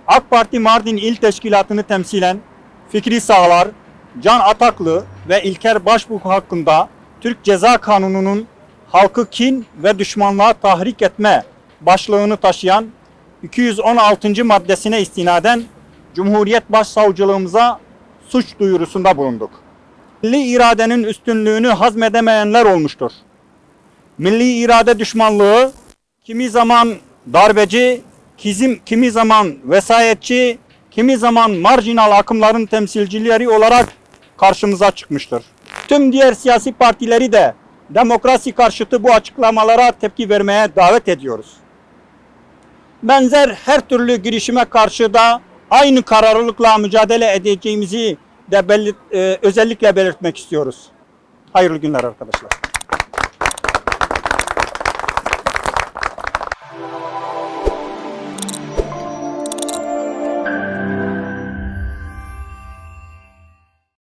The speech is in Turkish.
AK Parti Mardin İl Teşkilatı'nı temsilen Fikri Sağlar, Can Ataklı ve İlker Başbuğ hakkında Türk Ceza Kanunu'nun halkı kin ve düşmanlığa tahrik etme başlığını taşıyan 216. maddesine istinaden Cumhuriyet Başsavcılığımıza suç duyurusunda bulunduk. Milli iradenin üstünlüğünü hazmedemeyenler olmuştur. Milli irade düşmanlığı kimi zaman darbeci, kimi zaman vesayetçi, kimi zaman marjinal akımların temsilcileri olarak karşımıza çıkmıştır. Tüm diğer siyasi partileri de demokrasi karşıtı bu açıklamalara tepki vermeye davet ediyoruz. Benzer her türlü girişime karşı da aynı kararlılıkla mücadele edeceğimizi de özellikle belirtmek istiyoruz. Hayırlı günler arkadaşlar.